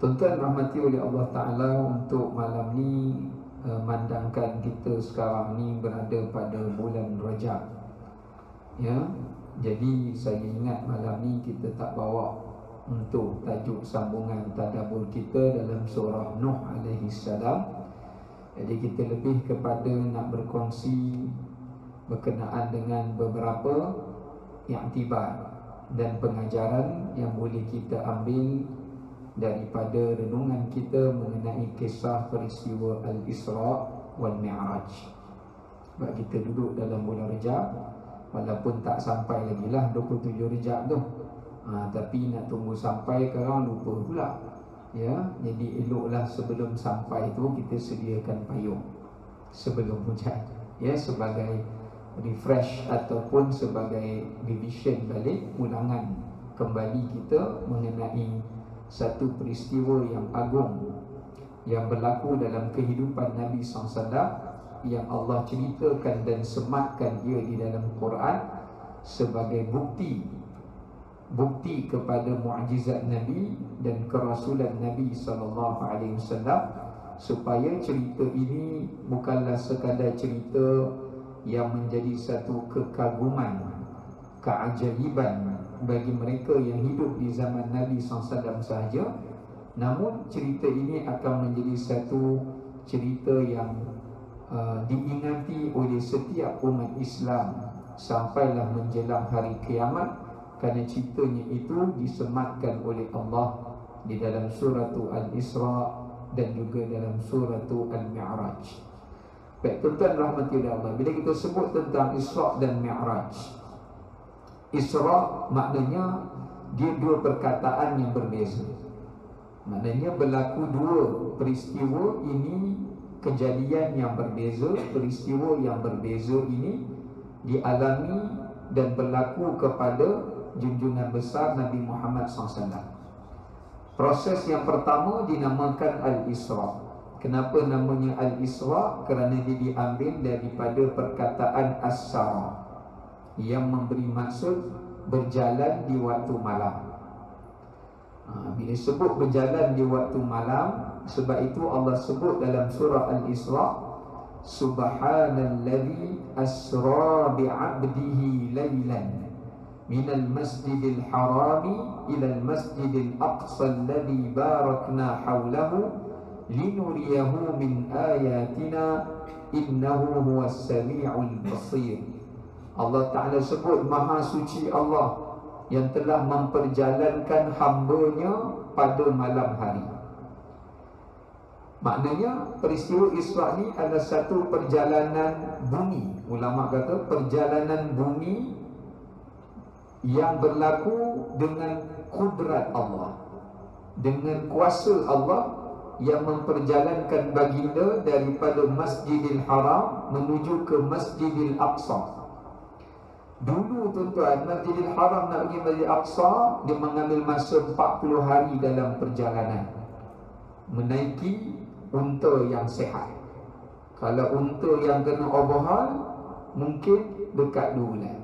Tuan-tuan rahmati oleh Allah Ta'ala, untuk malam ni mandangkan kita sekarang ni berada pada bulan Rajab, ya. Jadi saya ingat malam ni kita tak bawa untuk tajuk sambungan tadabbur kita dalam surah Nuh alaihi salam. Jadi kita lebih kepada nak berkongsi berkenaan dengan beberapa iktibar dan pengajaran yang boleh kita ambil daripada renungan kita mengenai kisah peristiwa Al-Isra' wal Mi'raj. Sebab kita duduk dalam bulan Rejab, walaupun tak sampai lagi lah 27 Rejab tu, tapi nak tunggu sampai sekarang lupa pula, ya. Jadi eloklah sebelum sampai tu kita sediakan payung sebelum hujan, ya, sebagai refresh ataupun sebagai revision balik, ulangan kembali kita mengenai satu peristiwa yang agung yang berlaku dalam kehidupan Nabi SAW, yang Allah ceritakan dan sematkan ia di dalam Quran sebagai bukti kepada mukjizat Nabi dan kerasulan Nabi SAW, supaya cerita ini bukanlah sekadar cerita yang menjadi satu kekaguman, keajaiban bagi mereka yang hidup di zaman Nabi SAW sahaja, namun cerita ini akan menjadi satu cerita yang diingati oleh setiap umat Islam sampailah menjelang hari kiamat, kerana ceritanya itu disematkan oleh Allah di dalam surah Al-Isra' dan juga dalam surah Al-Mi'raj. Baik, tuan-tuan rahmati Allah, bila kita sebut tentang Isra' dan Mi'raj, Isra' maknanya dia dua perkataan yang berbeza. Maknanya berlaku dua peristiwa ini, kejadian yang berbeza, peristiwa yang berbeza ini dialami dan berlaku kepada junjungan besar Nabi Muhammad SAW. Proses yang pertama dinamakan Al-Isra'. Kenapa namanya Al-Isra'? Kerana dia diambil daripada perkataan As-Sara, yang memberi maksud berjalan di waktu malam. Bila sebut berjalan di waktu malam, sebab itu Allah sebut dalam surah Al-Isra', Subhanalladzi asra bi'abdihi laylan minal masjidil harami ilal masjidil aqsa alladzi barakna hawlahu linuriyahu min ayatina innahu huwas sami'ul basir. Allah Ta'ala sebut Maha Suci Allah yang telah memperjalankan hamba-Nya pada malam hari. Maknanya peristiwa Isra' ni adalah satu perjalanan bumi. Ulama kata perjalanan bumi yang berlaku dengan kudrat Allah, dengan kuasa Allah yang memperjalankan baginda daripada Masjidil Haram menuju ke Masjidil Aqsa. Dulu tuan-tuan, Masjidil Haram nak pergi Masjidil Aqsa, dia mengambil masa 40 hari dalam perjalanan, menaiki unta yang sihat. Kalau unta yang kena overhaul, mungkin dekat 2 bulan.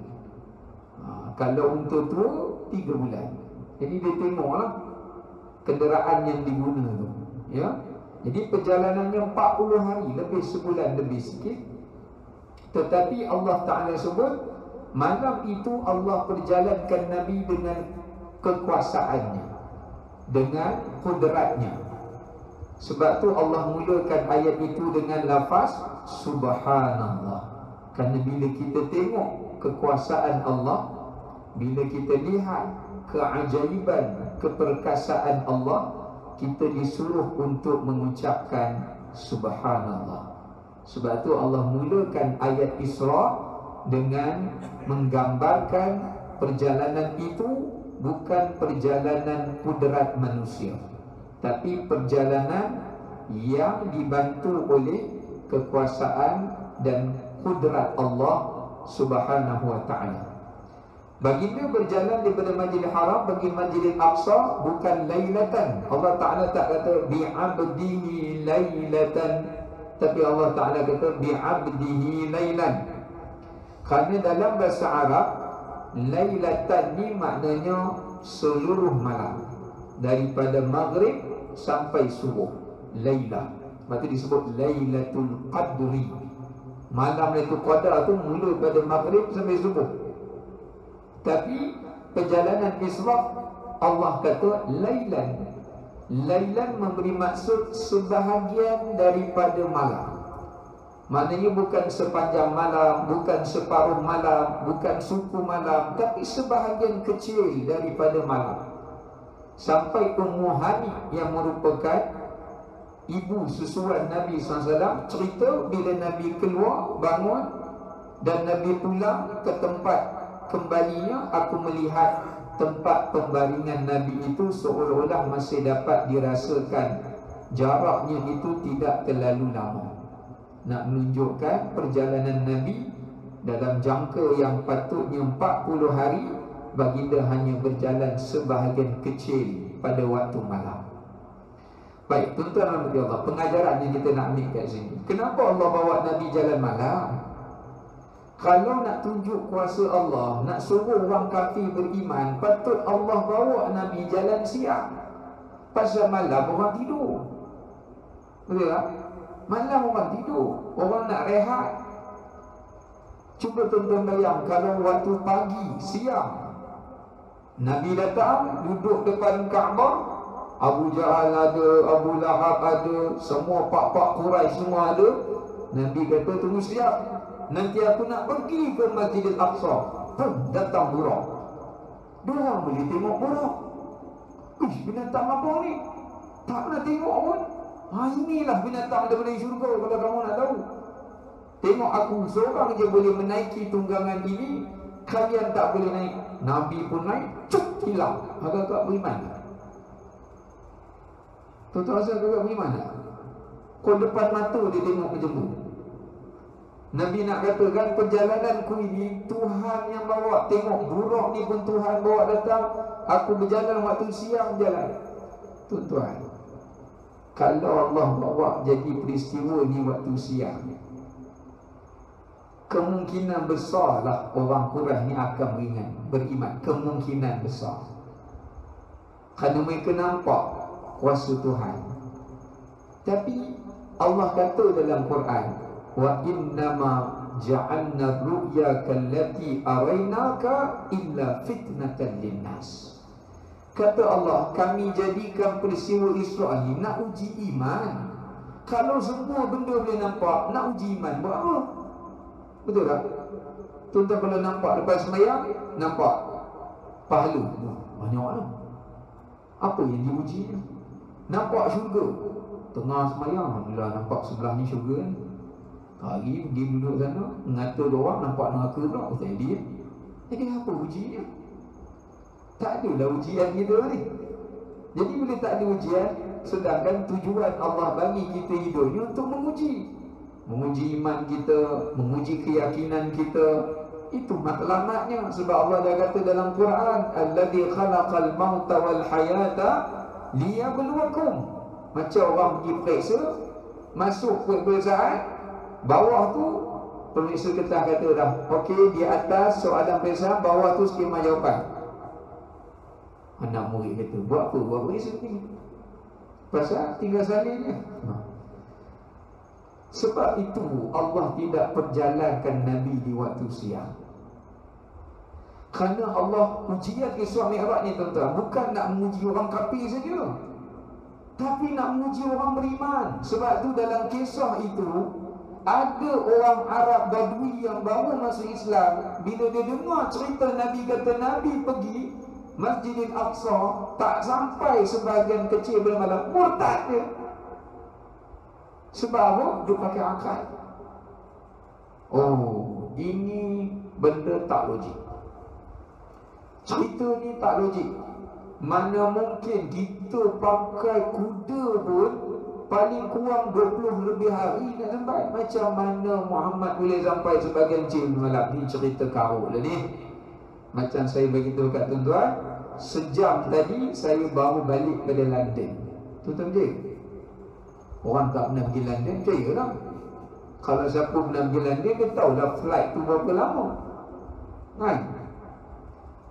Kalau unta tua, 3 bulan. Jadi dia tengoklah kenderaan yang diguna tu, ya. Jadi perjalanannya 40 hari, lebih sebulan lebih sikit. Tetapi Allah Ta'ala sebut malam itu Allah perjalankan Nabi dengan kekuasaannya, dengan kudratnya. Sebab tu Allah mulakan ayat itu dengan lafaz Subhanallah. Kerana bila kita tengok kekuasaan Allah, bila kita lihat keajaiban, keperkasaan Allah, kita disuruh untuk mengucapkan Subhanallah. Sebab tu Allah mulakan ayat Isra' dengan menggambarkan perjalanan itu bukan perjalanan kudrat manusia, tapi perjalanan yang dibantu oleh kekuasaan dan kudrat Allah Subhanahu wa ta'ala. Baginda berjalan daripada Masjidil Haram pergi Masjidil Aqsa bukan lailatan. Allah Ta'ala tak kata bi'abdihi lailatan, tapi Allah Ta'ala kata bi'abdihi lailan. Kerana dalam bahasa Arab, lailatan ni maknanya seluruh malam. daripada maghrib sampai subuh. Lailah, maka disebut Lailatul Qadri. Malam Lailatul Qadar tu mula pada maghrib sampai subuh. Tapi perjalanan Isra Allah kata lailan. Lailan memberi maksud sebahagian daripada malam. Maknanya bukan sepanjang malam, bukan separuh malam, bukan suku malam, tapi sebahagian kecil daripada malam. Sampai Ummu Hani yang merupakan ibu susuan Nabi SAW cerita bila Nabi keluar bangun dan Nabi pulang ke tempat kembalinya, aku melihat tempat pembaringan Nabi itu seolah-olah masih dapat dirasakan jaraknya itu tidak terlalu lama. Nak menunjukkan perjalanan Nabi dalam jangka yang patutnya 40 hari, baginda hanya berjalan sebahagian kecil pada waktu malam. Baik, tuan-tuan dan Allah, pengajaran yang kita nak ambil kat sini. Kenapa Allah bawa Nabi jalan malam? Kalau nak tunjuk kuasa Allah, nak suruh orang kafir beriman, patut Allah bawa Nabi jalan siang. Pasal malam orang tidur. Betul tak? Malam orang tidur, orang nak rehat. Cuba tuan-tuan bayang kalau waktu pagi, siang, Nabi datang duduk depan Kaabah, Abu Jahal ada, Abu Lahab ada, semua pak-pak Quraisy semua ada. Nabi kata tunggu siap, nanti aku nak pergi ke Masjidil Aqsa. Pun datang buruk. Diorang boleh tengok buruk. Ish, binatang apa ni? Tak nak tengok pun. Inilah binatang daripada syurga kalau kamu nak tahu. Tengok aku seorang je boleh menaiki tunggangan ini, kalian tak boleh naik. Nabi pun naik, cuk, hilang. Agak-agak beriman. Tuan-tuan rasa agak beriman tak? Kau depan mata dia tengok macam tu. Nabi nak katakan perjalananku ini Tuhan yang bawa. Tengok buruk ni pun Tuhan bawa datang. Aku berjalan waktu siang jalan. Tuan-tuan, kalau Allah bawa jadi peristiwa ni waktu siang, kemungkinan besarlah orang Quraisy ni akan beriman. Kemungkinan besar. Kerana mereka nampak kuasa Tuhan. Tapi Allah kata dalam Quran, wa innama ja'alna ru'yaka allati araynaka illa fitnatan linnas. Kata Allah, kami jadikan peristiwa Isra ni nak uji iman. Kalau semua benda boleh nampak, nak uji iman buat apa? Betul tak? Tuan-tuan kalau nampak lepas sembahyang, nampak pahala banyak lah. Apa yang diuji ni? Nampak syurga, tengah sembahyang, alhamdulillah nampak sebelah ni syurga ni. Hari pergi duduk sana, mengata orang nampak neraka pula, tak dia. Jadi apa ujinya? Tak adalah ujian kita ni. Jadi bila tak ada ujian, sedangkan tujuan Allah bagi kita hidup ni untuk menguji. Menguji iman kita, menguji keyakinan kita. Itu matlamatnya. Sebab Allah dah kata dalam Quran, alladzi khalaqal mauta wal hayata liyabluwakum. Macam orang pergi periksa, masuk peperiksaan, bawah tu pemeriksa ketah kata dah, okey, di atas soalan peperiksaan, bawah tu skema jawapan. Anak murid kata, buat apa? Buat periksa ni? Pasal tinggal salinnya. Sebab itu Allah tidak perjalankan Nabi di waktu siang. Kerana Allah, ujian Isra Mi'raj ni tuan-tuan, bukan nak menguji orang kafir saja, tapi nak menguji orang beriman. Sebab tu dalam kisah itu, ada orang Arab Badui yang baru masuk Islam. Bila dia dengar cerita Nabi, kata Nabi pergi Masjidil Aqsa, tak sampai sebahagian kecil bermalam, murtad dia. Sebab apa? Dia pakai akal. Oh, ini benda tak logik. Cerita ni tak logik. Mana mungkin kita pakai kuda pun paling kurang 20 lebih hari nak sampai. Macam mana Muhammad boleh sampai sebagian kecil malam ni? Cerita karut lah ni. Macam saya beritahu kat tuan-tuan, sejam tadi saya baru balik pada London. Tuan-tuan je, orang tak pernah pergi London, percaya lah. Kalau siapa pernah pergi London, dia tahulah flight tu berapa lama, kan?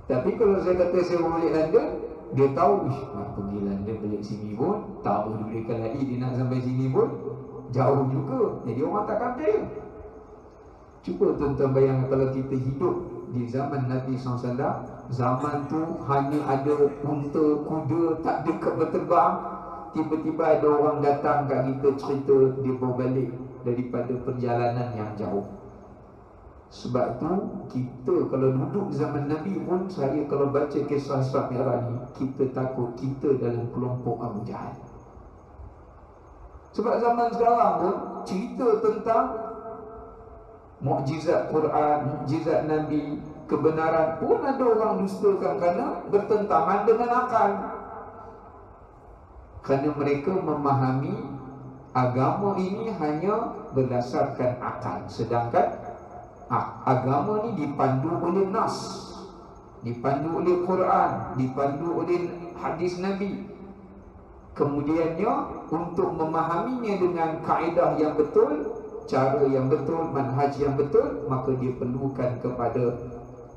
Tapi kalau saya kata saya balik London, dia tahu, pergilah dia balik sini pun tak berdulikan lagi, dia nak sampai sini pun jauh juga. Jadi orang takkan percaya. Cuba tuan-tuan bayangkan kalau kita hidup di zaman Nabi SAW, zaman tu hanya ada unta, kuda, tak ada kapal terbang. Tiba-tiba ada orang datang kat kita cerita dia berbalik daripada perjalanan yang jauh. Sebab tu kita kalau duduk zaman Nabi pun, saya kalau baca kisah Isra Mi'raj ni, kita takut kita dalam kelompok Abu Jahal. Sebab zaman sekarang pun cerita tentang mukjizat Quran, mukjizat Nabi, kebenaran pun ada orang dustakan kerana bertentangan dengan akal. Kerana mereka memahami agama ini hanya berdasarkan akal, sedangkan agama ni dipandu oleh nas, dipandu oleh Quran, dipandu oleh hadis Nabi. Kemudiannya untuk memahaminya dengan kaedah yang betul, cara yang betul, manhaj yang betul, maka dia perlukan kepada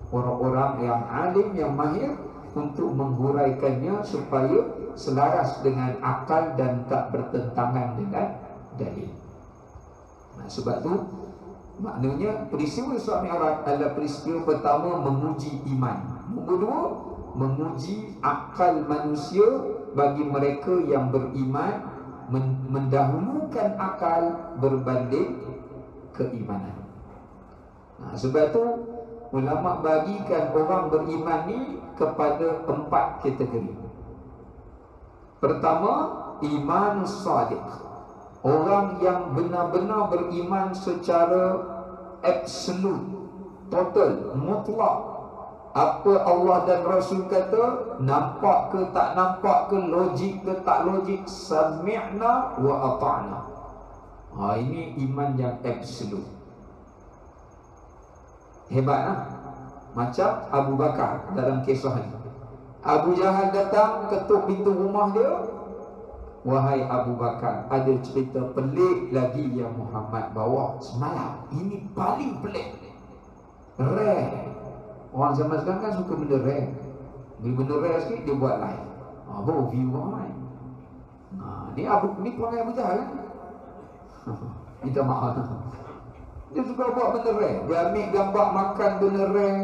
orang-orang yang alim, yang mahir untuk menghuraikannya supaya selaras dengan akal dan tak bertentangan dengan dalil. Sebab tu maknanya peristiwa Isra Mi'raj adalah peristiwa pertama menguji iman. Nombor dua, menguji akal manusia bagi mereka yang beriman, mendahulukan akal berbanding keimanan. Sebab tu ulama bagikan orang beriman ni kepada 4 kategori. Pertama, iman sadiq. Orang yang benar-benar beriman secara absolut, total, mutlak. Apa Allah dan Rasul kata, nampak ke tak nampak ke, logik ke tak logik, sami'na wa ata'na. Ini iman yang absolut. Hebat lah. Macam Abu Bakar dalam kisah ini. Abu Jahal datang ketuk pintu rumah dia. Wahai Abu Bakar, ada cerita pelik lagi yang Muhammad bawa semalam. Ini paling pelik, rare. Orang zaman sekarang kan suka benda rare. Bila benda rare sikit dia buat live. Baru view ramai. Ni perangai Abu Jahal kan? Minta maaf. Dia suka buat benda rare. Dia ambil gambar makan benda rare,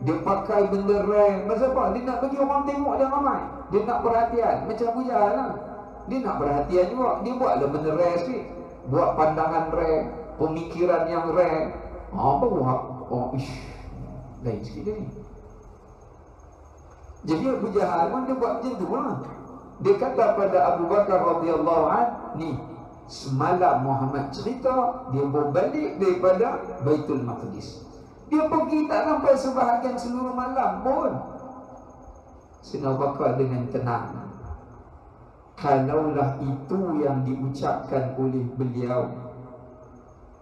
dia pakai benda rare. Pasal apa? Dia nak bagi orang tengok dia ramai. Dia nak perhatian. Macam Abu Jahal lah. Dia nak perhatian juga. Dia buatlah benda rare sikit. Buat pandangan rare, pemikiran yang rare. Baru lain sikit dia ni. Jadi Abu Jahal pun dia buat macam tu lah. Dia kata pada Abu Bakar radhiyallahu anhu, ni semalam Muhammad cerita dia berbalik daripada Baitul Maqdis. Dia pergi tak sampai sebahagian seluruh malam pun. Sayyidina Abu Bakar dengan tenang, kalaulah itu yang diucapkan oleh beliau,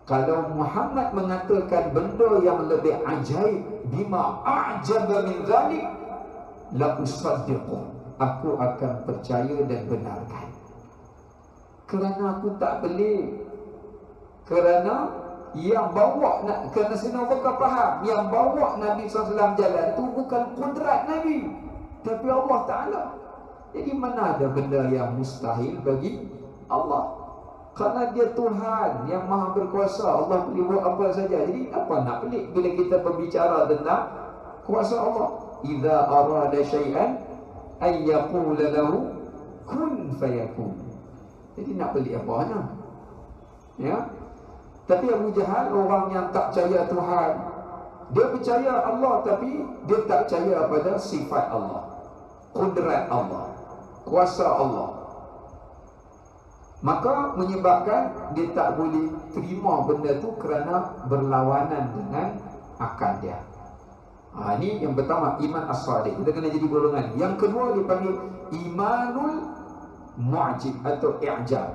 kalau Muhammad mengatakan benda yang lebih ajaib, bima a'jaba min zalik, la usaddiqu, aku akan percaya dan benarkan. Kerana aku tak pelik. Kerana yang bawa, kerana Sayyidina Abu Bakar faham, yang bawa Nabi SAW jalan tu bukan kudrat Nabi, tapi Allah Ta'ala. Jadi mana ada benda yang mustahil bagi Allah. Kerana dia Tuhan yang maha berkuasa, Allah boleh buat apa saja. Jadi apa nak pelik bila kita berbicara tentang kuasa Allah. Idza arada syai'an ay yaqula lahu kun fayakun. Jadi nak pelik apanya? Ya. Tapi Abu Jahal orang yang tak percaya Tuhan. Dia percaya Allah tapi dia tak percaya pada sifat Allah, kudrat Allah, kuasa Allah. Maka menyebabkan dia tak boleh terima benda tu kerana berlawanan dengan akal dia. Ini yang pertama, iman as-sadiq. Kita kena jadi golongan. Yang kedua dipanggil imanul mu'jib atau i'jab.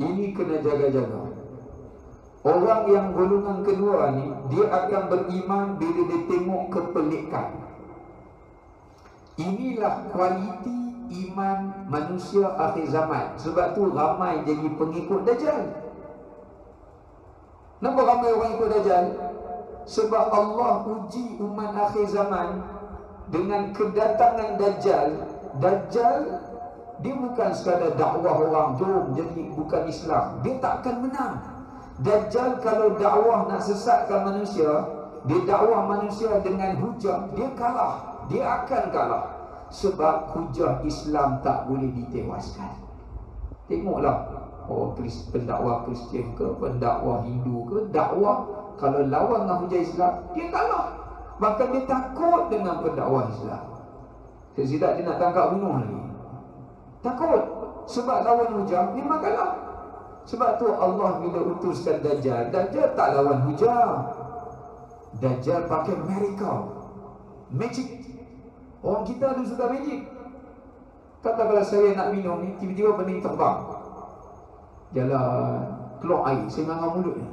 Ini kena jaga-jaga. Orang yang golongan kedua ni, dia akan beriman bila dia tengok kepelikan. Inilah kualiti iman manusia akhir zaman. Sebab tu ramai jadi pengikut Dajjal. Kenapa ramai orang ikut Dajjal? Sebab Allah uji umat akhir zaman dengan kedatangan Dajjal, Dajjal dia bukan sekadar dakwah orang, jom jadi bukan Islam. Dia tak akan menang. Dajjal kalau dakwah nak sesatkan manusia, dia dakwah manusia dengan hujah, dia kalah. Dia akan kalah. Sebab hujah Islam tak boleh ditewaskan. Tengoklah, pendakwa Kristian ke, pendakwa Hindu ke, dakwah kalau lawan dengan hujah Islam, dia kalah. Bahkan dia takut dengan pendakwa Islam. Tidak dia nak tangkap bunuh lagi. Takut. Sebab lawan hujah memang kalah. Sebab tu Allah bila utuskan Dajjal, Dajjal tak lawan hujah. Dajjal pakai miracle, magic. Orang kita ada suka magic. Kata kalau saya nak minum ni, tiba-tiba benda ni terbang, jalan, keluar air, saya ngangam mulut ni.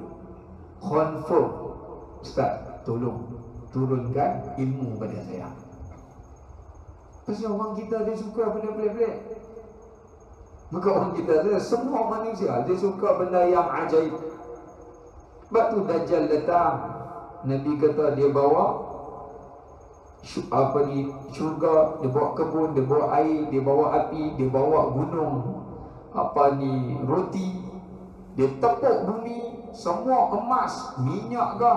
Confirm, Ustaz, tolong turunkan ilmu pada saya. Pasal orang kita dia suka benda pelik-pelik. Maka orang kita dia, semua manusia dia suka benda yang ajaib. Sebab tu Dajjal datang, Nabi kata dia bawa syurga, dia bawa kebun, dia bawa air, dia bawa api, dia bawa gunung, roti, dia tepuk bumi, semua emas, minyak ke,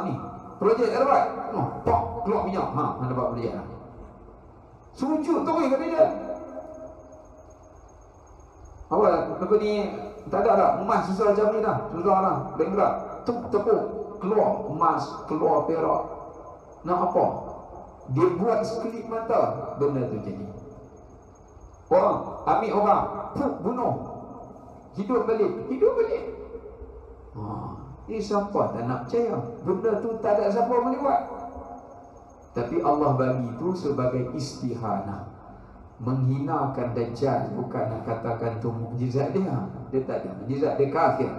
ni projek dah dapat, pok keluar minyak, dapat projek lah. Sujud terus kata dia. Apa ni, tak ada dah, emas susah macam ni dah, susah lah, bengkak, tepuk, keluar emas, keluar perak. Nak apa? Dia buat sekelip mata, benda tu jadi. Ambil orang, bunuh, hidup balik. Siapa tak nak percaya? Benda tu tak ada siapa boleh buat. Tapi Allah bagi itu sebagai istihanah, menghinakan Dajjal, bukan nak katakan tu mukjizat dia. Dia tak ada mukjizat, dia kafir.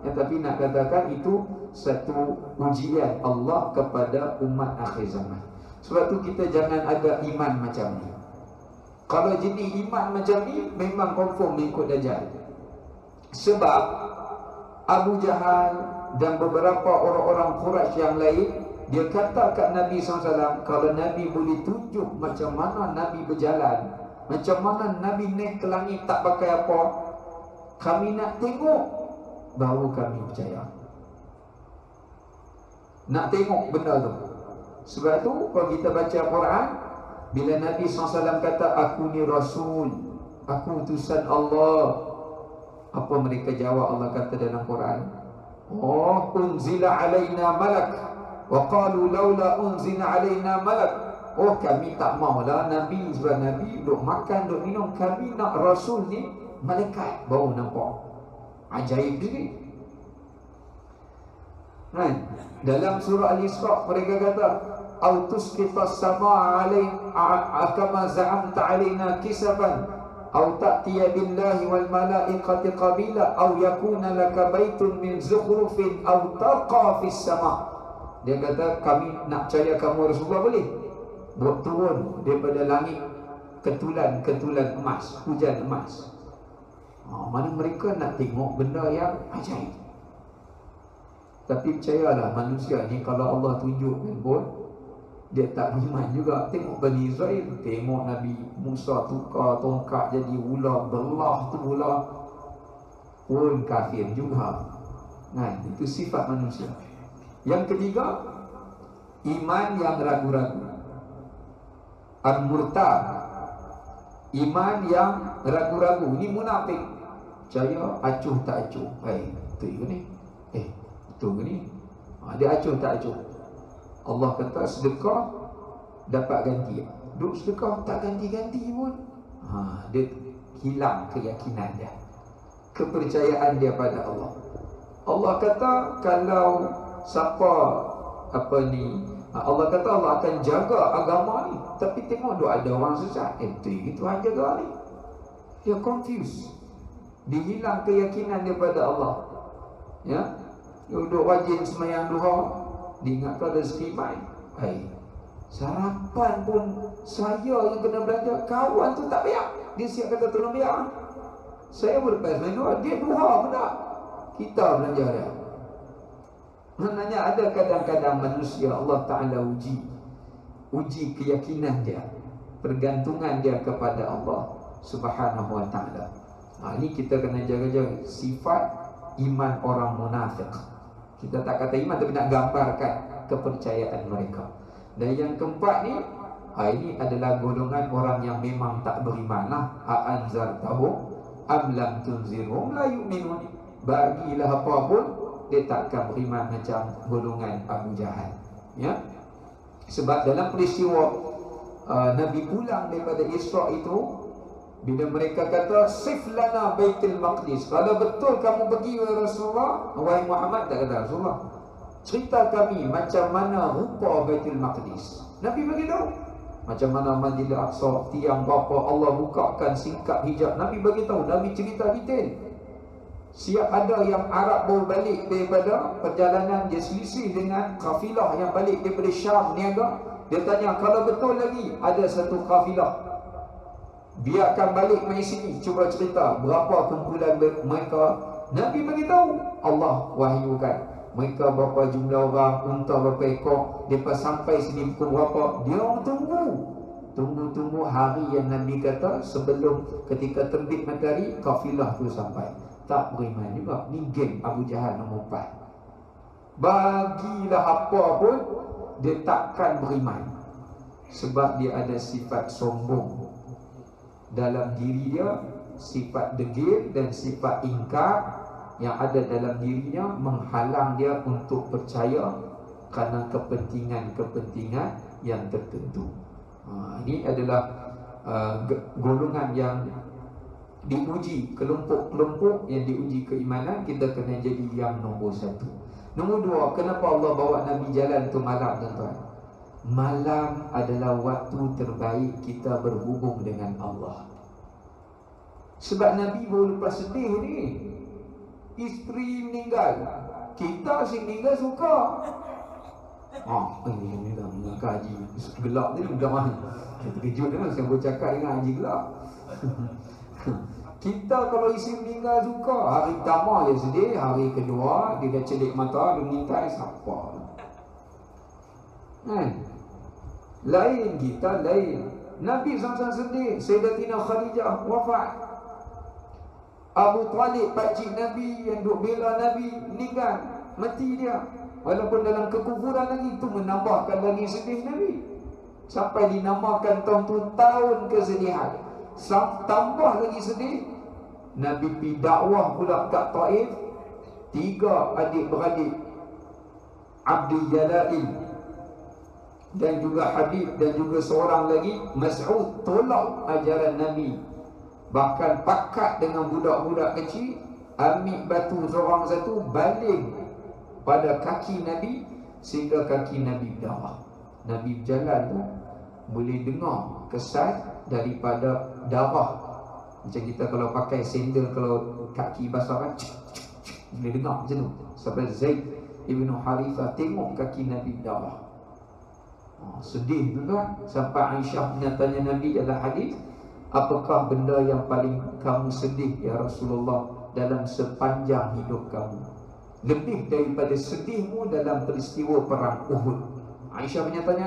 Tapi nak katakan itu satu ujian Allah kepada umat akhir zaman. Sebab tu kita jangan ada iman macam ni. Kalau jadi iman macam ni, memang confirm mengikut Dajjal. Sebab Abu Jahal dan beberapa orang-orang Quraisy yang lain, dia kata kat Nabi SAW, kalau Nabi boleh tunjuk macam mana Nabi berjalan, macam mana Nabi naik ke langit tak pakai apa, kami nak tengok, baru kami percaya. Nak tengok benda tu. Sebab tu kalau kita baca Quran, bila Nabi SAW kata aku ni Rasul, aku utusan Allah, apa mereka jawab? Allah kata dalam Quran, unzila alaina malak wa qalu laula unzila alaina malak. Kami tak maulah Nabi, sebab Nabi duk makan, duk minum, kami nak Rasul ni malaikat. Baru nampak ajaib sikit. Dalam surah Al-Isra mereka kata, au tusqitas samaa alaina kama za'amta alaina kisafan au ta'tiya billahi wal malaikati qabila au yakuna laka baitun min zukhrufin au taqa fis sama. Dia kata kami nak percaya kamu Rasulullah boleh buat turun daripada langit ketulan emas, hujan emas. Mana mereka nak tengok benda yang ajaib. Tapi percayalah, manusia ni kalau Allah tunjukkan pun dia tak beriman juga. Tengok Bani Israel, tengok Nabi Musa tukar tongkat jadi ular, belah tu ular, pun kafir juga. Itu sifat manusia. Yang ketiga, iman yang ragu-ragu, al-murtad, iman yang ragu-ragu. Ini munafik, percaya acuh tak acuh. Betul ke ni? Betul ke ni? Dia acuh tak acuh. Allah kata sedekah dapat ganti, duk sedekah tak ganti-ganti pun, dia hilang keyakinan dia, kepercayaan dia pada Allah. Allah kata kalau siapa Allah kata Allah akan jaga agama ni, tapi tengok duk ada orang sesat, itu aja jaga ni. Dia confused, dia hilang keyakinan dia pada Allah. Duduk rajin sembahyang duha, diingatkan rezeki baik. Sarapan pun saya yang kena belanja, kawan tu tak biar. Dia siap kata tolong biar. Saya berlepas main duha, dia duha pun tak, kita belanja dia. Maknanya ada kadang-kadang manusia Allah Ta'ala uji. uji keyakinan dia, pergantungan dia kepada Allah Subhanahu wa taala. Ini kita kena jaga-jaga sifat iman orang munafik. Kita tak kata iman, tapi nak gambarkan kepercayaan mereka. Dan yang keempat ni, ini adalah golongan orang yang memang tak beriman lah. A'anzartahum am lam tunzirhum la yu'minun. Bagilah apa pun, dia takkan beriman macam golongan Abu Jahal. Ya. Sebab dalam peristiwa Nabi pulang daripada Isra' itu, bila mereka kata sif lana Baitul Maqdis, kalau betul kamu pergi wahai Rasulullah, wahai Muhammad, tak kata Rasulullah, cerita kami macam mana rupa Baitul Maqdis. Nabi beritahu macam mana Masjidil Aqsa, tiang berapa Allah bukakan singkap hijab. Nabi beritahu, Nabi cerita detail. Siap ada yang Arab baru balik daripada perjalanan, dia selisih dengan kafilah yang balik daripada Syam niaga. Dia tanya, kalau betul lagi ada satu kafilah, biarkan balik mai sini, cuba cerita berapa kumpulan mereka. Nabi beritahu, Allah wahyukan mereka berapa jumlah orang, unta berapa ekor, depa sampai sini pukul berapa. Dia orang tunggu hari yang Nabi kata sebelum ketika terbit matahari kafilah tu sampai. Tak beriman juga. Ni geng Abu Jahal nombor 4. Bagilah apa pun, dia takkan beriman. Sebab dia ada sifat sombong dalam diri dia, sifat degil dan sifat ingkar yang ada dalam dirinya menghalang dia untuk percaya kerana kepentingan-kepentingan yang tertentu. Ini adalah golongan yang diuji, kelompok-kelompok yang diuji keimanan. Kita kena jadi yang nombor 1. Nombor 2, kenapa Allah bawa Nabi jalan tu malam, tuan-tuan? Malam adalah waktu terbaik kita berhubung dengan Allah. Sebab Nabi baru lepas sedih ni, isteri meninggal, kita si meninggal suka. Ini dah mengaku haji gelap ni dah mana. Kita terkejut kan saya boleh cakap dengan haji gelap. Kita kalau isi meninggal suka, hari pertama dia sedih, hari kedua dia dah celik mata, dia mengintai siapa. Lain kita, lain. Nabi sama-sama sedih, Sayyidatina Khadijah wafat. Abu Talib, pakcik Nabi yang duk bela Nabi, meninggal, mati dia. Walaupun dalam kekufuran lagi, itu menambahkan lagi sedih Nabi. Sampai dinamakan tahun tu tahun kesedihan. Tambah lagi sedih, Nabi pergi dakwah pula kat Taif. 3 adik-beradik, Abdul Jalail dan juga Habib dan juga seorang lagi Mas'ud, tolak ajaran Nabi. Bahkan pakat dengan budak-budak kecil, ambil batu seorang satu, baling pada kaki Nabi sehingga kaki Nabi berdarah. Nabi berjalan tu boleh dengar kesan daripada darah. Macam kita kalau pakai sandal, kalau kaki basah kan, boleh dengar macam tu. Sampai Zaid Ibn Harithah tengok kaki Nabi berdarah. Sedih tu kan. Sampai Aisyah tanya Nabi dalam hadis, apakah benda yang paling kamu sedih ya Rasulullah dalam sepanjang hidup kamu? Lebih daripada sedihmu dalam peristiwa perang Uhud. Aisyah tanya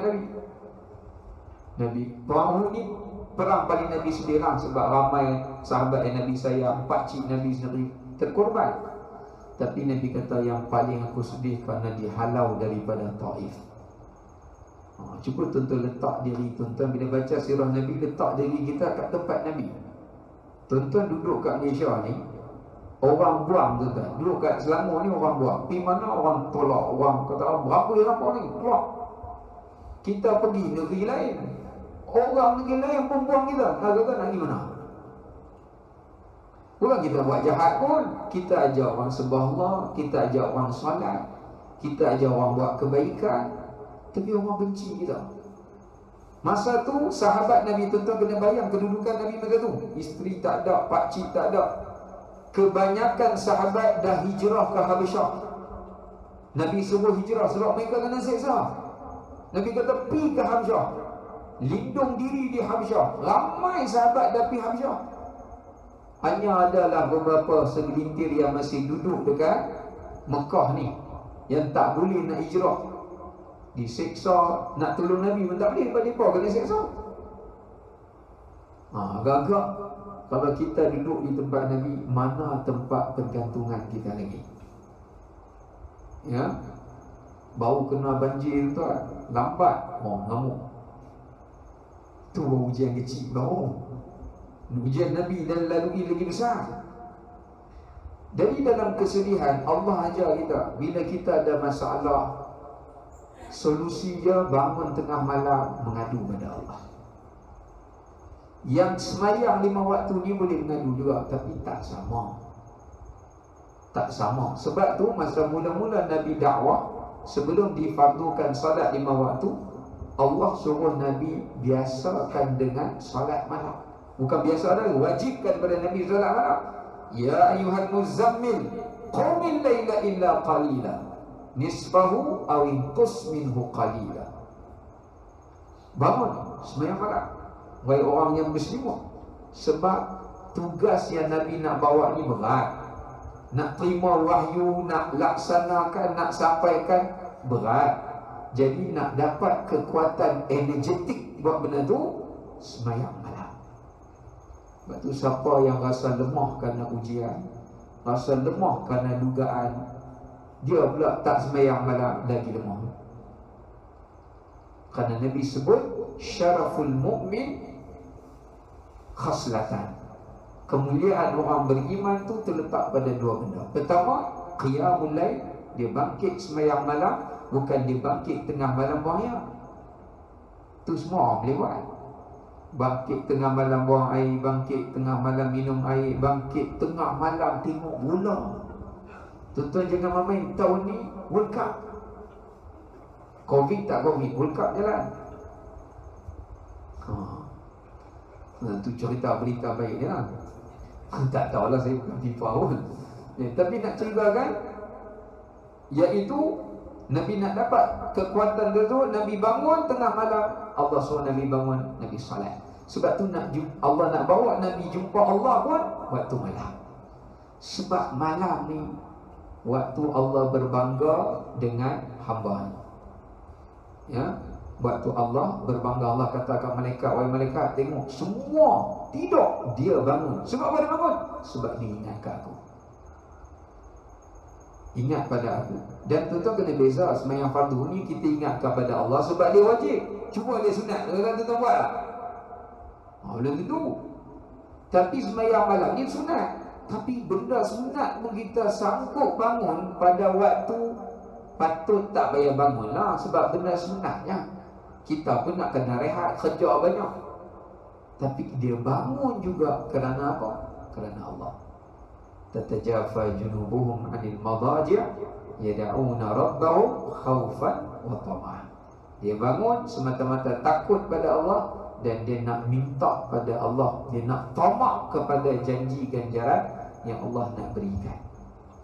Nabi, perang Uhud ni perang paling Nabi sedih lah, sebab ramai sahabat yang Nabi sayang, pakcik Nabi sendiri terkorban. Tapi Nabi kata yang paling aku sedih kerana dihalau daripada Taif. Cuba tuan-tuan letak diri tuan-tuan, bila baca sirah Nabi, letak diri kita kat tempat Nabi. Tuan-tuan duduk kat Malaysia ni, orang buang tuan-tuan. Duduk kat Selangor ni orang buang. Pergi mana orang tolak, orang kata berapa yang apa ni, keluar. Kita pergi negeri lain, orang negeri lain pun buang kita. Kata nak pergi mana? Bukan kita buat jahat pun, kita ajak orang sembah Allah, kita ajak orang solat, kita ajak orang buat kebaikan, tapi orang benci kita. Masa tu sahabat Nabi, tuan-tuan kena bayang kedudukan Nabi masa tu. Isteri tak ada, pakcik tak ada. Kebanyakan sahabat dah hijrah ke Habasyah. Nabi suruh hijrah sebab mereka kena seksa. Nabi kata pergi ke Habasyah, lindung diri di Habasyah. Ramai sahabat dah pergi Habasyah. Hanya adalah beberapa segelintir yang masih duduk dekat Mekah ni, yang tak boleh nak hijrah. diseksa, nak tolong Nabi pun tak boleh sebab mereka kena seksa. Agak-agak kalau kita duduk di tempat Nabi, mana tempat pergantungan kita lagi? Ya, baru kena banjir tu, lambat, ngamuk. Tu ujian kecil baru. Ujian Nabi dan lalui lagi besar. Dari dalam kesedihan, Allah ajar kita, bila kita ada masalah, solusi dia bangun tengah malam mengadu pada Allah. Yang semayang 5 waktu ni boleh mengadu juga, tapi tak sama. Tak sama. Sebab tu masa mula-mula Nabi dakwah, sebelum difardukan salat 5 waktu, Allah suruh Nabi biasakan dengan salat malam. Bukan biasa dah, wajibkan pada Nabi salat malam. Ya ayuhal muzammil, qumil layla illa qalila, nisfahu aw inqus minhu qalila. Bangun sembahyang malam, wahai orang yang berselimut. Sebab tugas yang Nabi nak bawa ni berat. Nak terima wahyu, nak laksanakan, nak sampaikan, berat. Jadi nak dapat kekuatan energetik buat benda tu, sembahyang malam. Sebab tu siapa yang rasa lemah kerana ujian, rasa lemah kerana dugaan, dia pula tak sembahyang malam, lagi lemah. Kerana Nabi sebut syaraful mu'min khaslatan. Kemuliaan orang beriman tu terletak pada 2 benda. Pertama, qiyamul lail, dia bangkit sembahyang malam, bukan dia bangkit tengah malam buang air. Tu semua orang boleh buat. Bangkit tengah malam buang air, bangkit tengah malam minum air, bangkit tengah malam tengok bola. Tuan-tuan jangan main tahun ni World Cup. Covid tak Covid, World Cup jalan. Tu cerita berita baik dia lah. Tak tahulah, saya bukan tipu pun. Tapi nak ceritakan, iaitu Nabi nak dapat kekuatan tersebut, Nabi bangun tengah malam, Allah suruh Nabi bangun, Nabi salat. Sebab tu Allah nak bawa Nabi jumpa Allah pun waktu malam. Sebab malam ni waktu Allah berbangga dengan hamba. Ya, waktu Allah berbangga, Allah katakan malaikat, wahai malaikat, tengok semua tidur, dia bangun. Sebab apa dia bangun? Sebab dia ingat ke aku, ingat pada aku. Dan tuan-tuan kena beza, sembahyang fardu ni kita ingat kepada Allah sebab dia wajib. Cuba dia sunat, tuan-tuan buat tak? Belum tentu. Tapi sembahyang malam ni sunat. Tapi benda sunat pun kita sanggup bangun pada waktu patut tak payah bangun lah, sebab benda sunatnya. Kita pun nak kena rehat, kerja banyak. Tapi dia bangun juga kerana apa? Kerana Allah. Tatajafa junubuhum 'anil madaji' yad'una rabbahum khaufan wa tama'an. Dia bangun semata-mata takut pada Allah dan dia nak minta pada Allah, dia nak tamak kepada janji ganjaran yang Allah nak berikan.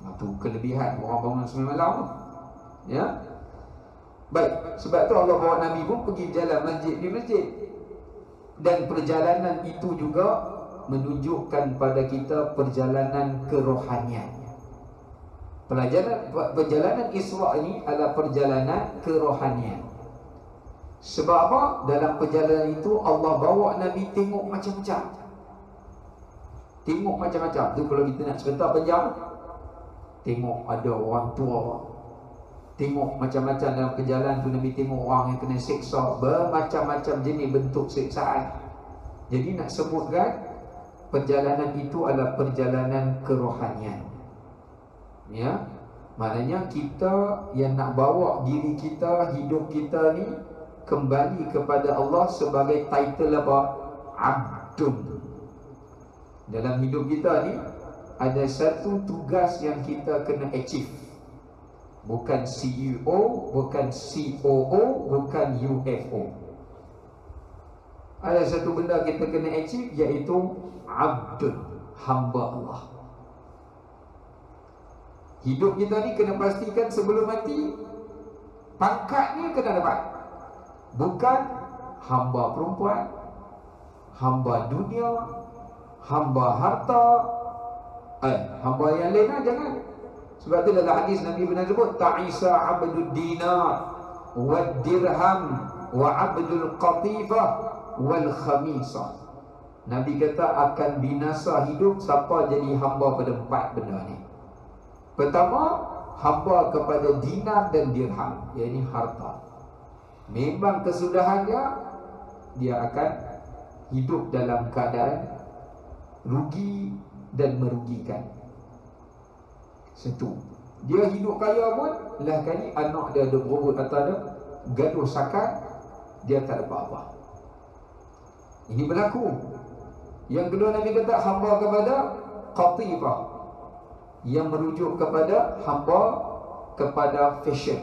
Itu kelebihan orang bangun sembahyang malam tu. Ya. Baik, sebab tu Allah bawa Nabi pun pergi jalan masjid di masjid. Dan perjalanan itu juga menunjukkan pada kita perjalanan kerohanian. Perjalanan Isra' ini adalah perjalanan kerohanian. Sebab apa? Dalam perjalanan itu Allah bawa Nabi tengok macam-macam. Tengok macam-macam. Tu kalau kita nak cerita panjang, tengok ada orang tua, tengok macam-macam dalam perjalanan tu. Nabi tengok orang yang kena seksa, bermacam-macam jenis bentuk seksaan. Jadi nak sebutkan perjalanan itu adalah perjalanan kerohanian. Ya, maknanya kita yang nak bawa diri kita, hidup kita ni kembali kepada Allah sebagai title apa? Abdun. Dalam hidup kita ni ada satu tugas yang kita kena achieve. Bukan CEO, bukan COO, bukan UFO. Ada satu benda kita kena achieve, iaitu abdun, hamba Allah. Hidup kita ni kena pastikan sebelum mati pangkat ni kena dapat. Bukan hamba perempuan, hamba dunia, hamba harta, hamba yang lain lah, jangan. Sebab tu dalam hadis Nabi pernah sebut ta'isa abdud dinar wad dirham wa abdul qatifah wal khamisah. Nabi kata akan binasa hidup siapa jadi hamba pada 4 benda ni. Pertama, hamba kepada dinar dan dirham, iaitu harta. Memang kesudahannya dia akan hidup dalam keadaan rugi dan merugikan. Satu, dia hidup kaya pun lah kali anak dia ada berebut atau ada gaduh sakat, dia tak dapat apa. Ini berlaku. Yang kedua, Nabi kata hamba kepada qatifah, yang merujuk kepada hamba kepada fashion.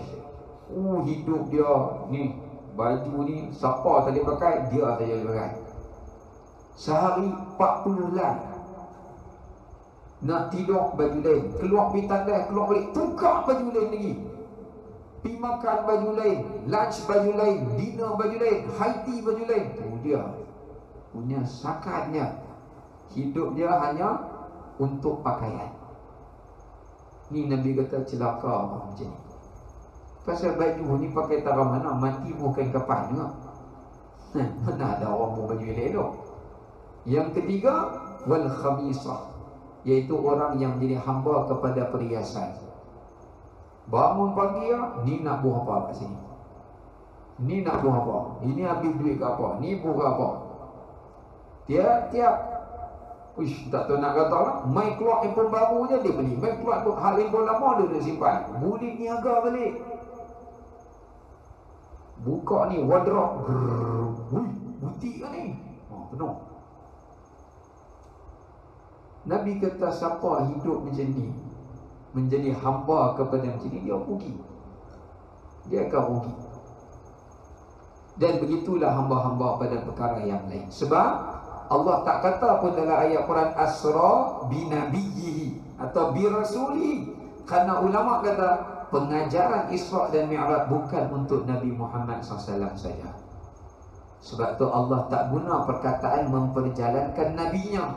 Hidup dia ni, baju ni siapa tak boleh pakai, dia saja boleh pakai. Sehari 40 helai. Nak tidur baju lain, keluar pergi tandai, keluar balik tukar baju lain lagi. Pergi makan baju lain, lunch baju lain, dinner baju lain, high tea baju lain. Tu dia punya sakatnya. Hidup dia hanya untuk pakaian. Ni Nabi kata celaka orang macam ni. Pasal baju ni pakai taruh mana, mati bukan kapan juga. Mana ada orang buat baju elok. Yang ketiga, wal khamisah, iaitu orang yang menjadi hamba kepada perhiasan. Bangun pagi ni nak buah apa kat sini, ni nak buah apa, ini habis duit ke apa, ni buah apa. Tiap-tiap tak tahu nak kata lah, main keluar handphone baru je dia beli, main keluar tu hal handphone lama dia simpan. Boleh niaga balik. Buka ni wardrobe, butik kan ni, penuh. Nabi kata siapa hidup macam ni, menjadi hamba kepada macam ni, dia rugi. Dia akan rugi. Dan begitulah hamba-hamba pada perkara yang lain. Sebab Allah tak kata pun dalam ayat Quran asra binabiyyihi atau birasulihi. Kerana ulama kata pengajaran Isra dan Mi'raj bukan untuk Nabi Muhammad SAW saja. Sebab tu Allah tak guna perkataan memperjalankan nabinya,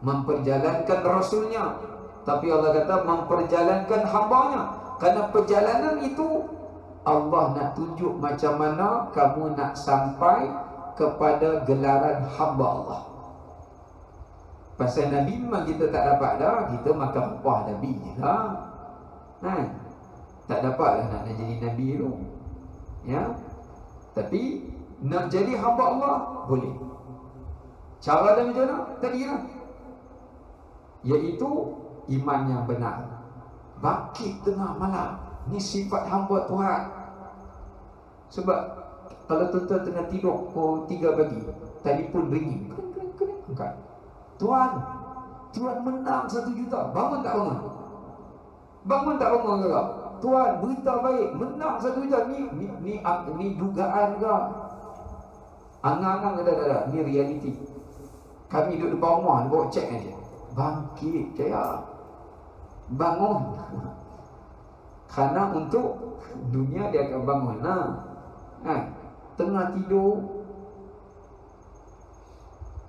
memperjalankan rasulnya, tapi Allah kata memperjalankan hambanya. Kerana perjalanan itu Allah nak tunjuk macam mana kamu nak sampai kepada gelaran hamba Allah. Pasal Nabi memang kita tak dapat dah, kita makan upah Nabi je lah. Tak dapatlah nak jadi Nabi tu. Ya. Tapi nak jadi hamba Allah boleh. Cara dia macam mana? Tadi lah, iaitu iman yang benar. Bangkit tengah malam, ni sifat hamba Tuhan. Sebab kalau tuan-tuan tengah tidur pukul 3 pagi, telefon ringing, angkat. Tuan menang 1 juta. Bangun tak bangun? Bangun tak bangun ke? Tuan, berita baik, menang 1 juta. Ni dugaan ke? Angang-angang ada. Ni realiti. Kami duduk depan rumah, bawa cek aja. Bangkit, jaya. Bangun. Kerana untuk dunia dia akan bangun. Tengah tidur,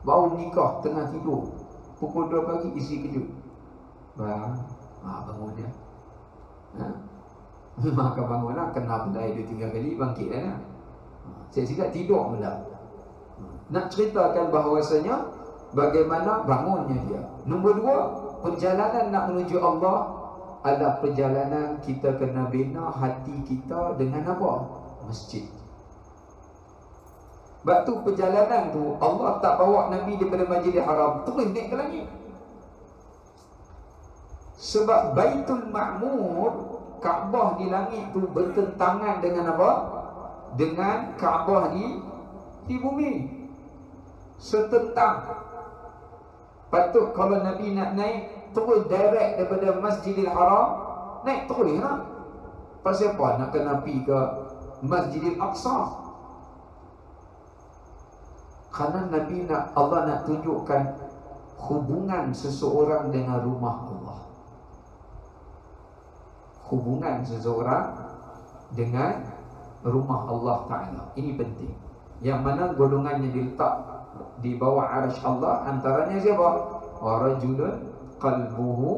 baru nikah, tengah tidur, pukul 2 pagi isi kejut. Bangun dia. Memang akan bangun lah. Kena belai 2-3 kali, bangkit lah. Saya cakap tidur pula. Nak ceritakan bahawasanya bagaimana bangunnya dia. Nombor 2, perjalanan nak menuju Allah adalah perjalanan kita kena bina hati kita dengan apa? Masjid. Sebab tu perjalanan tu Allah tak bawa Nabi daripada Masjidil Haram terus naik ke langit. Sebab Baitul Ma'mur, Kaabah di langit tu bertentangan dengan apa? Dengan Kaabah di bumi. Setentang. Patut kalau Nabi nak naik terus direct daripada Masjidil Haram, naik terus lah. Pasal apa nak kena pergi ke Masjidil Aqsa? Kerana Nabi Allah nak tunjukkan hubungan seseorang dengan rumah Allah. Hubungan seseorang dengan rumah Allah Ta'ala. Ini penting. Yang mana golongannya diletak di bawah arsy Allah, antaranya siapa? Wa rajulun qalbuhu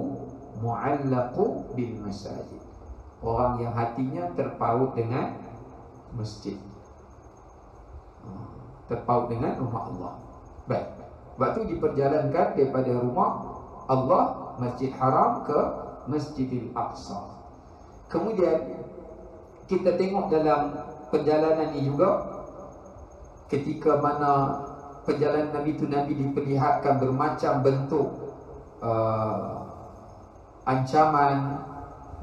mu'allaqu bil masajid. Orang yang hatinya terpaut dengan masjid. Terpaut dengan rumah Allah. Baik. Waktu diperjalankan daripada rumah Allah, Masjid Haram ke Masjidil Aqsa. Kemudian kita tengok dalam perjalanan ini juga, ketika mana perjalanan Nabi itu, Nabi diperlihatkan bermacam bentuk ancaman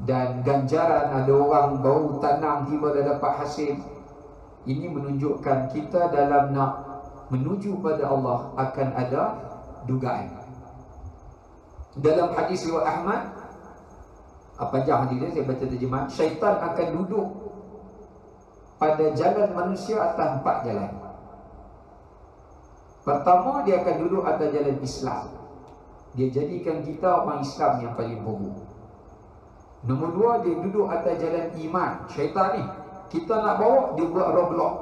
dan ganjaran. Ada orang baru tanam tiba dah dapat hasil. Ini menunjukkan kita dalam nak menuju pada Allah akan ada dugaan. Dalam hadis riwayat Ahmad, panjang hadis dia, saya baca terjemahan. Syaitan akan duduk pada jalan manusia atas 4 jalan. Pertama, dia akan duduk atas jalan Islam. Dia jadikan kita orang Islam yang paling buruk. Nombor 2, dia duduk atas jalan iman. Syaitan ni, kita nak bawa, dia buat roadblock.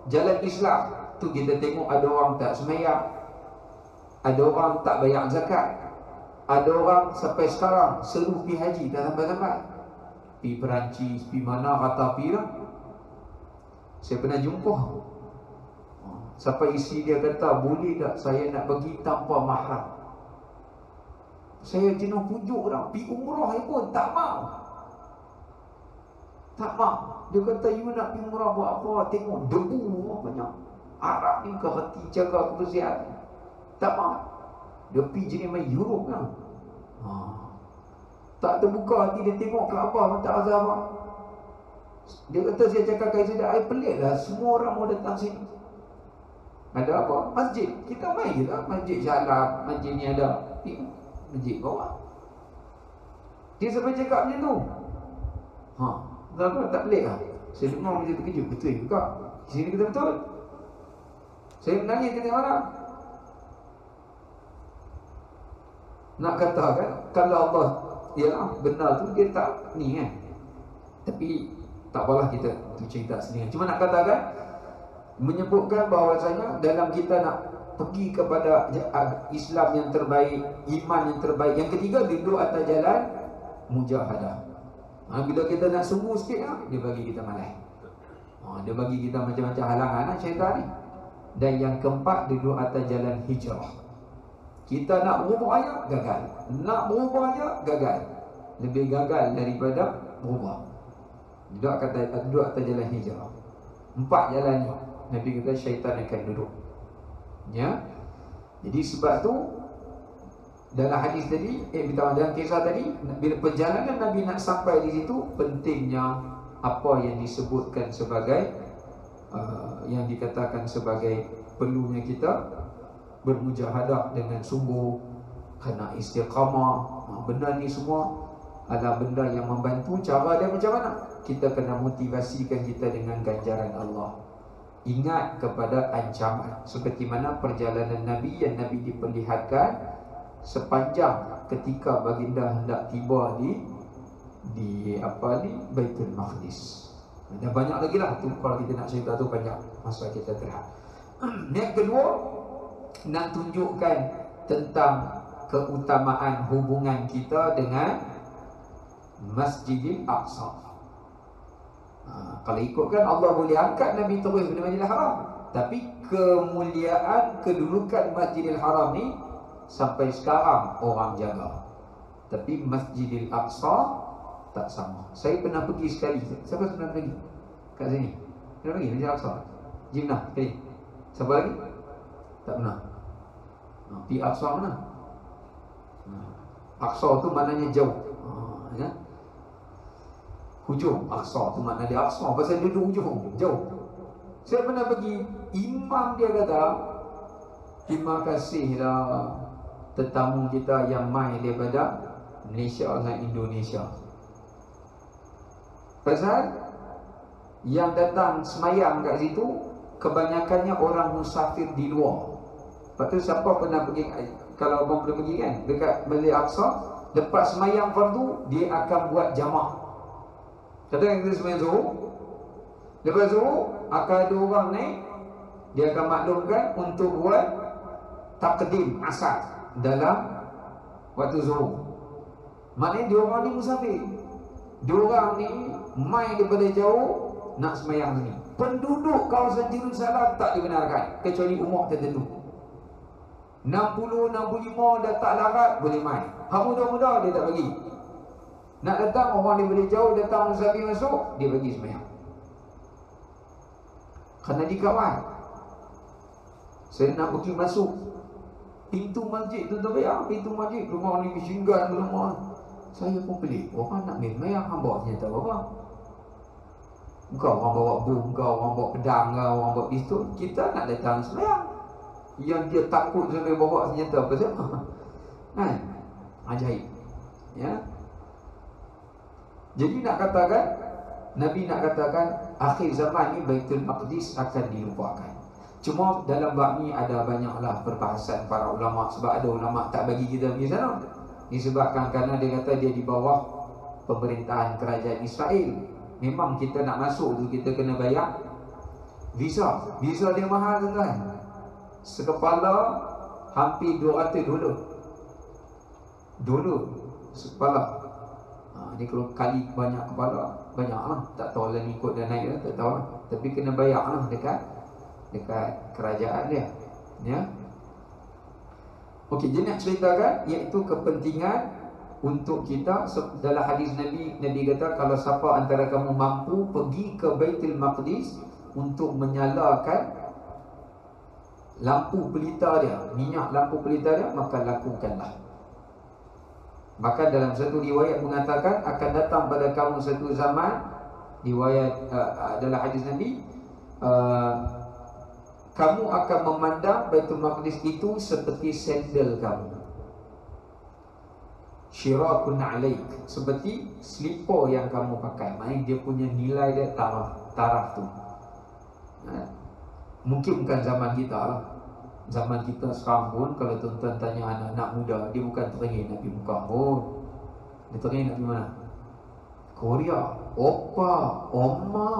Jalan Islam tu kita tengok ada orang tak sembahyang, ada orang tak bayar zakat, ada orang sampai sekarang seru pergi haji tak sampai-sampai. Pergi Perancis, pergi mana kata pergi lah. Saya pernah jumpa sampai isi dia kata, boleh tak saya nak pergi tanpa mahram. Saya jenuh pujuk dah, pergi umrah pun tak mau. Tak mau. Dia kata, you nak pergi umrah buat apa? Tengok debu banyak. Arab ni ke hati jaga kebersihan. Tak mau. Dia pergi jenis main Europe kan. Tak terbuka hati dia tengok Kaabah pun tak rasa apa. Dia kata, saya cakap kat saya, I pelik lah, semua orang mau datang sini. Ada apa? Masjid. Kita main je lah. Masjid Syalab, masjid ni ada. Masjid bawah. Dia sampai cakap macam tu. Kenapa tak pelik lah? Saya dengar macam terkejut. Betul juga. Sini kata betul. Saya menangis kata orang. Nak katakan, kalau Allah ialah benar tu, dia tak ni kan. Tapi tak apalah, kita tu cerita sendiri. Cuma nak katakan, menyebutkan bahawasanya dalam kita nak pergi kepada Islam yang terbaik, iman yang terbaik. Yang ketiga, duduk atas jalan mujahadah. Bila kita nak sungguh sikit, dia bagi kita malas. Dia bagi kita macam-macam halangan syaitan ni. Dan yang keempat, duduk atas jalan hijrah. Kita nak berubah aja, gagal. Nak berubah aja, gagal. Lebih gagal daripada berubah. Duduk atas jalan hijrah. 4 jalan ni Nabi kata syaitan akan duduk. Ya. Jadi sebab tu dalam hadis tadi, dalam kisah tadi, bila perjalanan Nabi nak sampai di situ, pentingnya apa yang disebutkan sebagai yang dikatakan sebagai perlunya kita bermujahadah dengan sungguh, kena istiqamah. Benda ni semua adalah benda yang membantu. Cara dia macam mana? Kita kena motivasikan kita dengan ganjaran Allah. Ingat kepada ancaman, seperti mana perjalanan Nabi yang Nabi diperlihatkan sepanjang ketika baginda hendak tiba di Baitul Maqdis. Dan banyak lagi lah tu, kalau kita nak cerita tu banyak, masa kita terhad. Yang kedua, nak tunjukkan tentang keutamaan hubungan kita dengan Masjidil Aqsa. Kalau ikutkan, Allah boleh angkat Nabi terus pada Masjidil Haram, tapi kemuliaan, kedudukan Masjidil Haram ni sampai sekarang orang jaga. Tapi Masjidil Aqsa tak sama. Saya pernah pergi sekali. Siapa pernah pergi kat sini? Pernah pergi Masjidil Aqsa? Jinnah sekali. Siapa lagi? Tak pernah. Pergi Aqsa mana? Aqsa tu maknanya jauh. Ya? Hujung. Aqsa tu makna dia Aqsa, pasal dia duduk hujung, jauh. Saya pernah pergi. Imam dia kata, terima kasihlah tetamu kita yang mai daripada Malaysia dan Indonesia. Pasal yang datang semayang kat situ kebanyakannya orang musafir di luar. Lepas tu siapa pernah pergi, kalau abang pernah pergi kan, dekat Masjid Aqsa, lepas semayang fardu, dia akan buat jamak. Katakan kita semayang zuhur, lepas zuhur akan ada orang ni, dia akan maklumkan untuk buat takdim asar dalam waktu zuhur. Maknanya dia orang ni musafir. Dia orang ni mai daripada jauh nak semayang sini. Penduduk kawasan Jerusalem tak dibenarkan kecuali umur tertentu. 60, 65 dah tak larat boleh main. Hak muda-muda dia tak bagi. Nak datang orang dia boleh jauh datang musafir masuk, dia bagi semayang. Kerana dikawal. Saya nak pergi masuk pintu masjid tu bayar, pintu masjid rumah ni Michigan rumah. Saya pun pelik. Orang nak main semayang, hang bawa senjata apa? Kau orang bawa bom, kau orang bawa pedang, kau orang bawa pistol. Kita nak datang semayang. Yang dia takut sampai bawa senjata apa siapa? Kan? Ajaib. Ya. Jadi nak katakan, Nabi nak katakan akhir zaman ni Baitul Maqdis akan dilupakan. Cuma dalam bab ni ada banyaklah perbahasan para ulama. Sebab ada ulama tak bagi kita pergi sana. Disebabkan kerana dia kata dia di bawah pemerintahan kerajaan Israel. Memang kita nak masuk tu kita kena bayar visa. Visa dia mahal tuan-tuan. Sekepala hampir $200. Sekepala. Ni kalau kali banyak kepala, banyak lah. Tak tahu lah ni ikut dan naik lah, tak tahu lah. Tapi kena bayar lah dekat kerajaan dia. Ya. Okey, jadi nak ceritakan iaitu kepentingan untuk kita. Dalam hadis Nabi kata kalau siapa antara kamu mampu pergi ke Baitul Maqdis untuk menyalakan lampu pelita dia, minyak lampu pelita dia, maka lakukanlah. Maka dalam satu riwayat mengatakan akan datang pada kamu satu zaman, riwayat dalam hadis Nabi, kamu akan memandang Baitul Maqdis itu seperti sandal kamu, syirakun alaik, seperti slipper yang kamu pakai. Maksudnya dia punya nilai dia taraf tu. Mungkin bukan zaman kita lah. Zaman kita sekarang pun kalau tuan-tuan tanya anak-anak muda, dia bukan teringin nak pergi Mekah pun. Dia teringin nak pergi mana? Korea. Opa, Oma.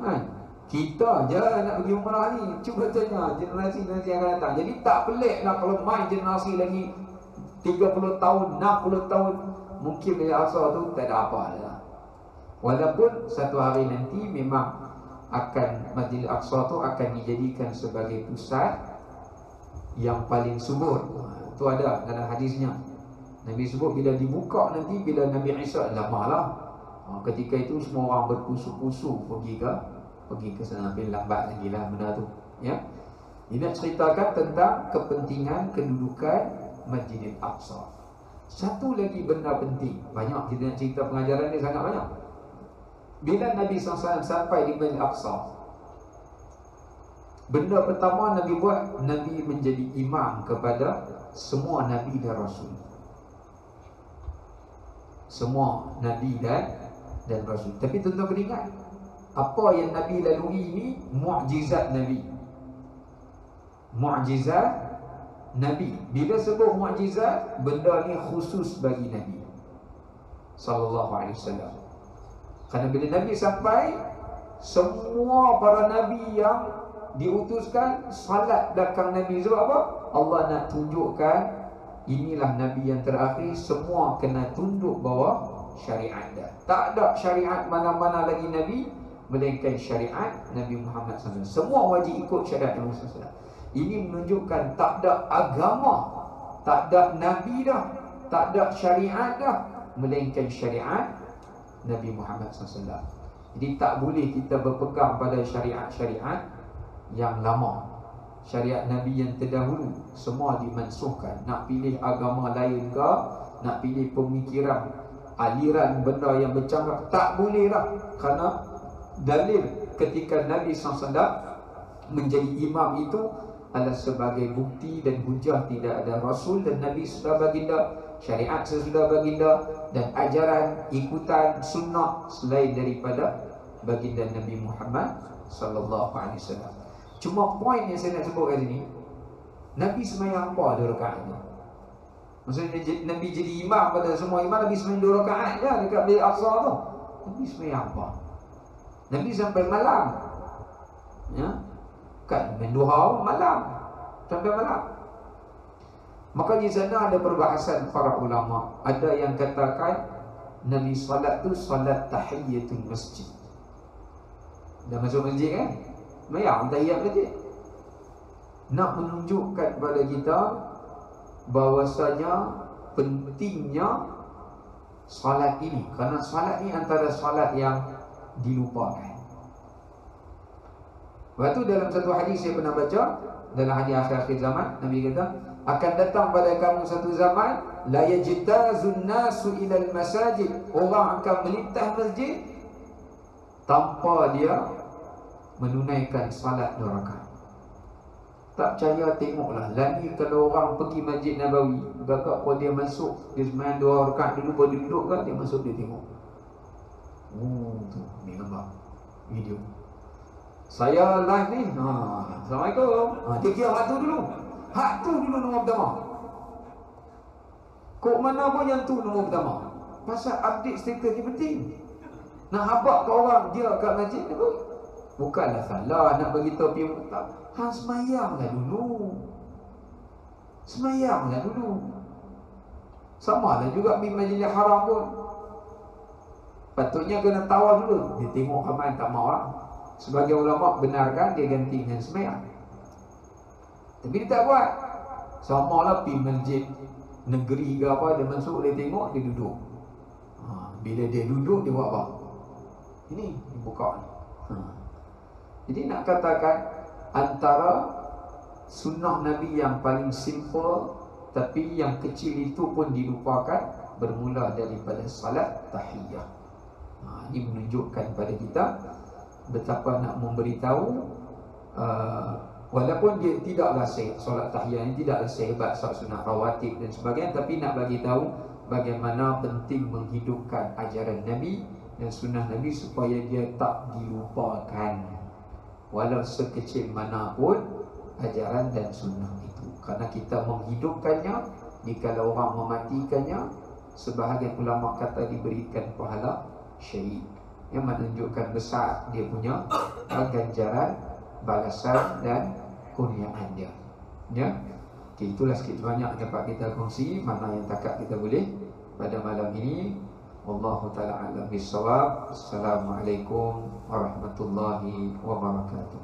Kan? Kita je nak pergi umrah ni. Cuba tanya generasi yang akan datang. Jadi tak pelik lah kalau main generasi lagi 30 tahun, 60 tahun. Mungkin bila asal tu tak ada apa lah. Walaupun satu hari nanti memang akan Masjid Al-Aqsa tu akan dijadikan sebagai pusat yang paling subur. Itu ada dalam hadisnya. Nabi sebut bila dibuka nanti, bila Nabi Isa lama lah. Ketika itu semua orang berpusu-pusu pergi ke sana. Tapi lambat lagi lah benda tu. Ya. Ini nak ceritakan tentang kepentingan kedudukan Masjid Al-Aqsa. Satu lagi benda penting. Banyak kita nak cerita pengajaran dia sangat banyak. Bila Nabi SAW sampai di Masjid Al-Aqsa, benda pertama Nabi buat, Nabi menjadi imam kepada semua Nabi dan Rasul. Semua Nabi dan Rasul. Tapi tuan-tuan kena ingat, apa yang Nabi lalui ini mukjizat Nabi. Mukjizat Nabi. Bila sebut mukjizat, benda ni khusus bagi Nabi sallallahu alaihi wasallam. Kerana bila Nabi sampai, semua para Nabi yang diutuskan salat belakang Nabi. Sebab apa? Allah nak tunjukkan inilah Nabi yang terakhir. Semua kena tunduk bawah syariat dia. Tak ada syariat mana-mana lagi Nabi melainkan syariat Nabi Muhammad SAW. Semua wajib ikut syariat Nabi Muhammad SAW. Ini menunjukkan tak ada agama, tak ada Nabi dah, tak ada syariat dah melainkan syariat Nabi Muhammad SAW. Jadi tak boleh kita berpegang pada syariat-syariat yang lama. Syariat Nabi yang terdahulu semua dimansuhkan. Nak pilih agama lain ke, nak pilih pemikiran, aliran benda yang bercanggah, tak boleh dah. Kerana dalil ketika Nabi SAW menjadi imam itu adalah sebagai bukti dan hujah tidak ada Rasul dan Nabi sudah baginda, syariat sesudah baginda, dan ajaran ikutan sunnah selain daripada baginda Nabi Muhammad sallallahu alaihi wasallam. Cuma poin yang saya nak sebut kat sini, Nabi semayang apa 2 rakaat tu? Maksudnya Nabi jadi imam pada semua imam, Nabi semayang 2 rakaat je dekat Masjid Al-Aqsa tu. Nabi semayang apa? Nabi sampai malam. Ya. Kan main duha malam sampai malam. Maka di sana ada perbahasan para ulama. Ada yang katakan Nabi salat tu salat tahiyatul masjid. Dah masuk masjid kan? Mayang tahiyat masjid. Nak menunjukkan kepada kita bahwasanya pentingnya salat ini, kerana salat ni antara salat yang dilupakan. Lepas tu dalam satu hadis saya pernah baca, dalam hadis akhir-akhir zaman, Nabi kata akan datang pada kamu satu zaman la yajtazun nasu ilal masajid, orang akan melintas masjid tanpa dia menunaikan salat 2 rakaat. Tak percaya, tengoklah. Lagi kalau orang pergi Masjid Nabawi, kakak kalau dia masuk, dia sembahyang 2 rakaat dulu, baru dia duduk kan, dia masuk, dia tengok. Oh, tu, ni gambar video. Saya live ni. Assalamualaikum. Dia kira hak tu dulu. Hak tu dulu nombor pertama. Kok mana pun yang tu nombor pertama. Pasal update status ni penting. Nak habak ke orang dia kat Masjid Nabawi. Bukanlah salah nak bagi tahu pergi tak. Hang semayanglah dulu. Semayanglah dulu. Sama lah juga pergi Masjidil Haram pun. Patutnya kena tawaf dulu. Dia tengok ramai tak mau lah. Sebagai ulama benarkan dia ganti dengan semayang. Tapi dia tak buat. Sama lah pergi masjid negeri ke apa, dia masuk, dia tengok, dia duduk. Bila dia duduk, dia buat apa? Ini dia buka ni. Jadi nak katakan antara sunnah Nabi yang paling simple tapi yang kecil itu pun dilupakan, bermula daripada salat tahiyah. Ini menunjukkan kepada kita betapa nak memberitahu walaupun dia tidaklah solat tahiyah ini tidaklah sehebat solat sunat rawatib dan sebagainya, tapi nak bagi tahu bagaimana penting menghidupkan ajaran Nabi dan sunnah Nabi supaya dia tak dilupakan. Walau sekecil manapun ajaran dan sunnah itu, kerana kita menghidupkannya, jikalau orang mematikannya, sebahagian ulama kata diberikan pahala syahid, yang menunjukkan besar dia punya ganjaran, balasan dan kurniaan dia. Ya, okay, itulah sikit banyak dapat kita kongsi, mana yang takat kita boleh pada malam ini. Wallahu ta'ala a'lam bissawab. Assalamualaikum warahmatullahi wabarakatuh.